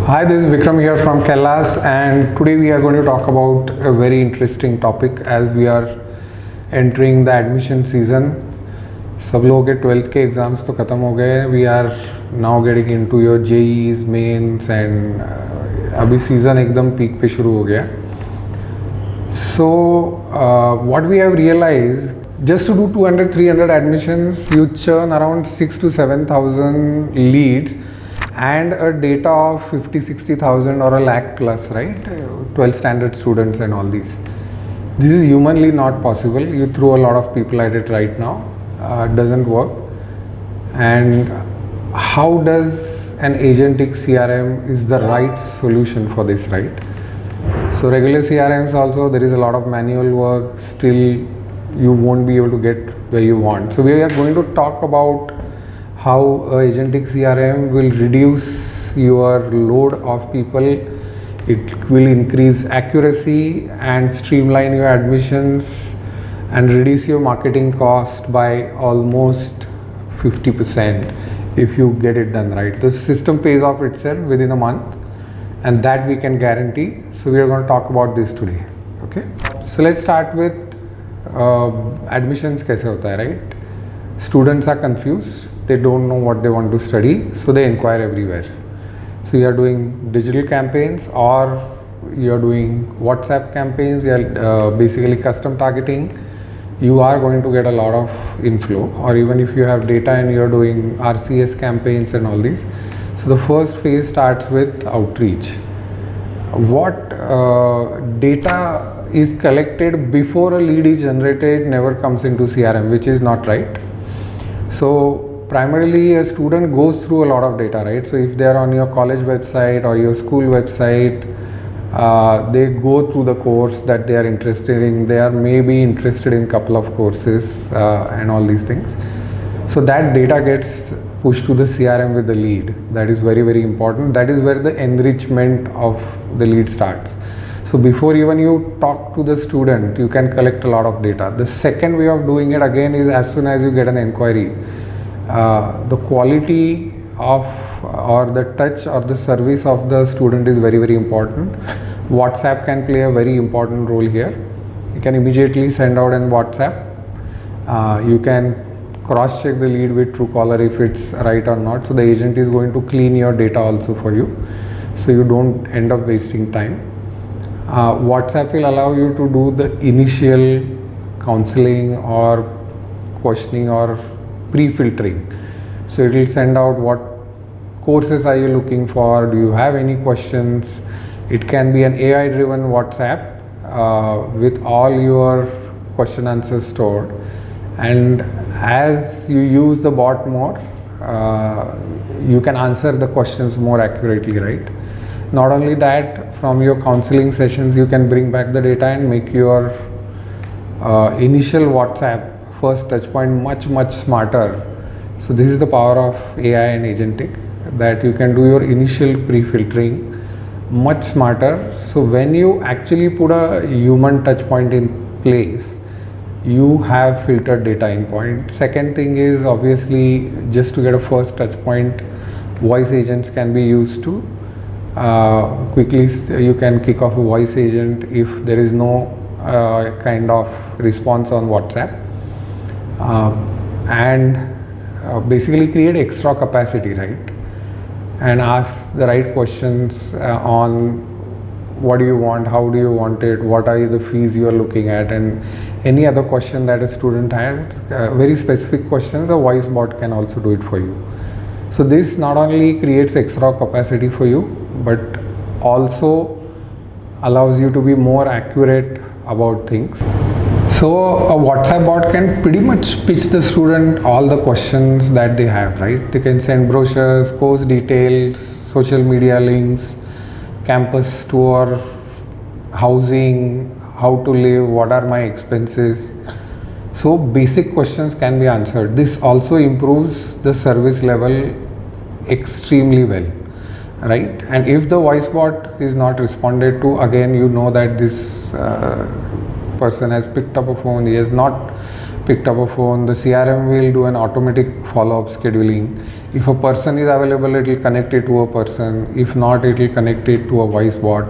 Hi, this is Vikram here from Kylas, and today we are going to talk about a very interesting topic as we are entering the admission season. सब लोगों के 12th के exams तो ख़त्म हो गए. We are now getting into your JEEs, mains and अभी season एकदम पीक पे शुरू हो गया. So what we have realized, just to do 200-300 admissions, you churn around 6 to 7,000 leads and a data of 50-60,000 or a lakh plus, right? 12 standard students and all these. This is humanly not possible. You throw a lot of people at it right now. It doesn't work. And how does an agentic CRM is the right solution for this, right? So regular CRMs also, there is a lot of manual work. Still, you won't be able to get where you want. So we are going to talk about how Agentic CRM will reduce your load of people. It will increase accuracy and streamline your admissions and reduce your marketing cost by almost 50% if you get it done right. The system pays off itself within a month, and that we can guarantee. So we are going to talk about this today. Okay, so let's start with admissions कैसे होता है, right? Students are confused. They don't know what they want to study, so they inquire everywhere. So you are doing digital campaigns, or you are doing WhatsApp campaigns, you are basically custom targeting. You are going to get a lot of inflow, or even if you have data and you are doing RCS campaigns and all these. So the first phase starts with outreach. What data is collected before a lead is generated never comes into CRM, which is not right. So primarily a student goes through a lot of data, right? So if they are on your college website or your school website, they go through the course that they are interested in. They are maybe interested in couple of courses and all these things. So that data gets pushed to the CRM with the lead. That is very, very important. That is where the enrichment of the lead starts. So before even you talk to the student, you can collect a lot of data. The second way of doing it again is as soon as you get an inquiry. The quality of or the touch or the service of the student is very, very important. WhatsApp can play a very important role here. You can immediately send out an WhatsApp. You can cross check the lead with Truecaller if it's right or not. So the agent is going to clean your data also for you, so you don't end up wasting time. WhatsApp will allow you to do the initial counseling or questioning or pre-filtering. So it will send out what courses are you looking for, do you have any questions. It can be an AI driven WhatsApp with all your question answers stored, and as you use the bot more, you can answer the questions more accurately, right? Not only that, from your counseling sessions you can bring back the data and make your initial WhatsApp first touch point much smarter. So this is the power of AI and Agentic, that you can do your initial pre-filtering much smarter. So when you actually put a human touch point in place, you have filtered data in point. Second thing is, obviously, just to get a first touch point, voice agents can be used to quickly. You can kick off a voice agent if there is no kind of response on WhatsApp, and basically create extra capacity, right? And ask the right questions on what do you want, how do you want it, what are the fees you are looking at, and any other question that a student has, very specific questions, a voice bot can also do it for you. So this not only creates extra capacity for you, but also allows you to be more accurate about things. So a WhatsApp bot can pretty much pitch the student all the questions that they have, right? They can send brochures, course details, social media links, campus tour, housing, how to live, what are my expenses. So basic questions can be answered. This also improves the service level extremely well, right? And if the voice bot is not responded to, again you know that this person has picked up a phone, he has not picked up a phone, the CRM will do an automatic follow-up scheduling. If a person is available, it will connect it to a person. If not, it will connect it to a voice bot.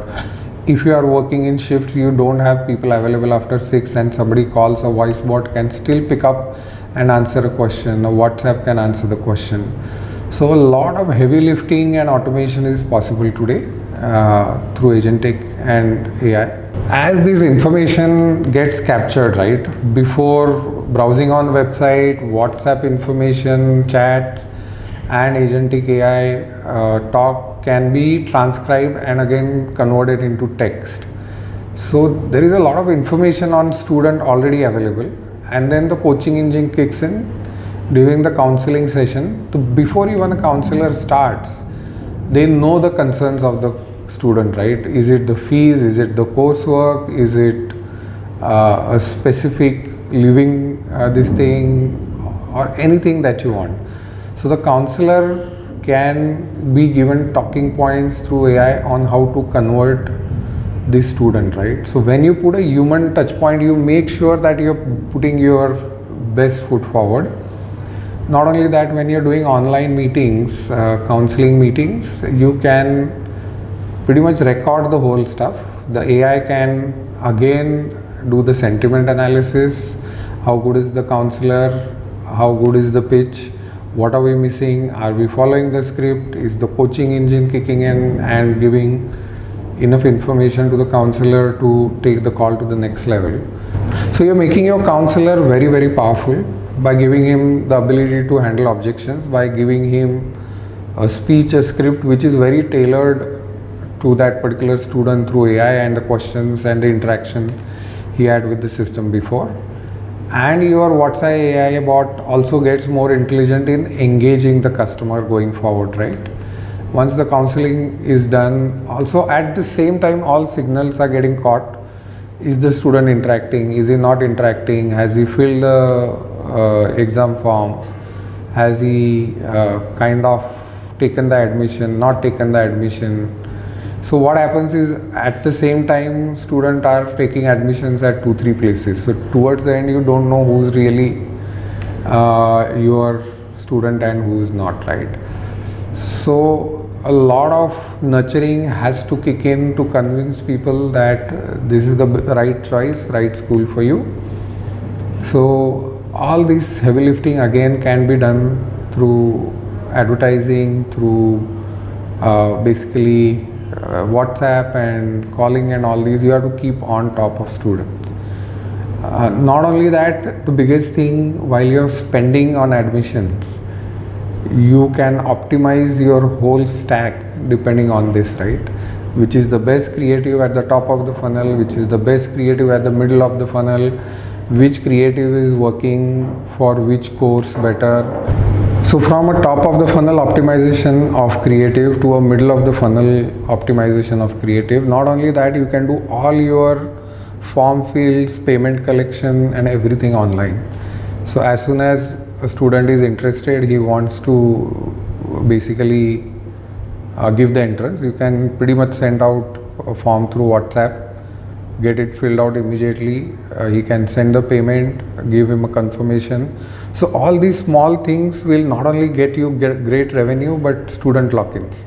If you are working in shifts, you don't have people available after 6 and somebody calls, a voice bot can still pick up and answer a question. A WhatsApp can answer the question. So a lot of heavy lifting and automation is possible today through Agentic and AI. As this information gets captured, right, before browsing on website, WhatsApp information, chats, and Agentic AI talk can be transcribed and again converted into text. So there is a lot of information on student already available, and then the coaching engine kicks in during the counseling session. So before even a counselor starts, they know the concerns of the student, right? Is it the fees? Is it the coursework? Is it a specific living this thing, or anything that you want? So the counselor can be given talking points through AI on how to convert this student, right? So when you put a human touch point, you make sure that you're putting your best foot forward. Not only that, when you're doing online meetings, counseling meetings, you can pretty much record the whole stuff. The AI can again do the sentiment analysis. How good is the counselor? How good is the pitch? What are we missing? Are we following the script? Is the coaching engine kicking in and giving enough information to the counselor to take the call to the next level? So you're making your counselor very, very powerful by giving him the ability to handle objections, by giving him a speech, a script which is very tailored to that particular student through AI and the questions and the interaction he had with the system before. And your WhatsApp AI bot also gets more intelligent in engaging the customer going forward, right? Once the counseling is done, also at the same time all signals are getting caught. Is the student interacting? Is he not interacting? Has he filled the exam forms? Has he kind of taken the admission, not taken the admission? So what happens is, at the same time students are taking admissions at 2-3 places. So towards the end you don't know who's really your student and who's not, right? So a lot of nurturing has to kick in to convince people that this is the right choice, right school for you. So all this heavy lifting again can be done through advertising, through basically WhatsApp and calling and all these. You have to keep on top of students. Not only that, the biggest thing, while you're spending on admissions, you can optimize your whole stack depending on this, right? Which is the best creative at the top of the funnel, which is the best creative at the middle of the funnel, which creative is working for which course better. So from a top of the funnel optimization of creative to a middle of the funnel optimization of creative, not only that, you can do all your form fields, payment collection and everything online. So as soon as a student is interested, he wants to basically give the entrance, you can pretty much send out a form through WhatsApp, get it filled out immediately. He can send the payment, give him a confirmation. So all these small things will not only get you great revenue, but student lock-ins.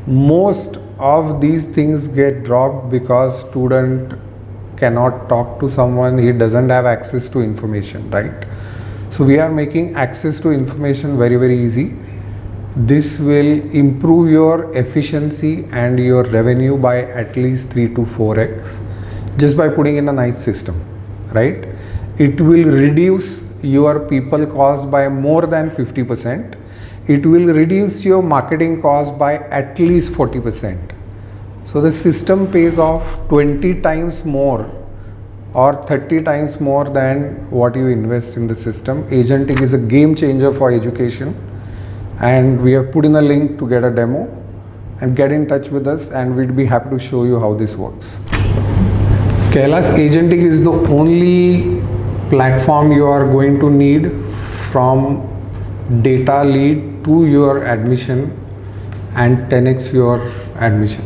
Most of these things get dropped because student cannot talk to someone, he doesn't have access to information, right? So we are making access to information very, very easy. This will improve your efficiency and your revenue by at least 3 to 4x just by putting in a nice system, right? It will reduce your people cost by more than 50%. It will reduce your marketing cost by at least 40%. So the system pays off 20 times more or 30 times more than what you invest in the system. Agentic is a game changer for education, and we have put in a link to get a demo, and get in touch with us and we'd be happy to show you how this works. Kylas Agentic is the only platform you are going to need from data lead to your admission and 10x your admission.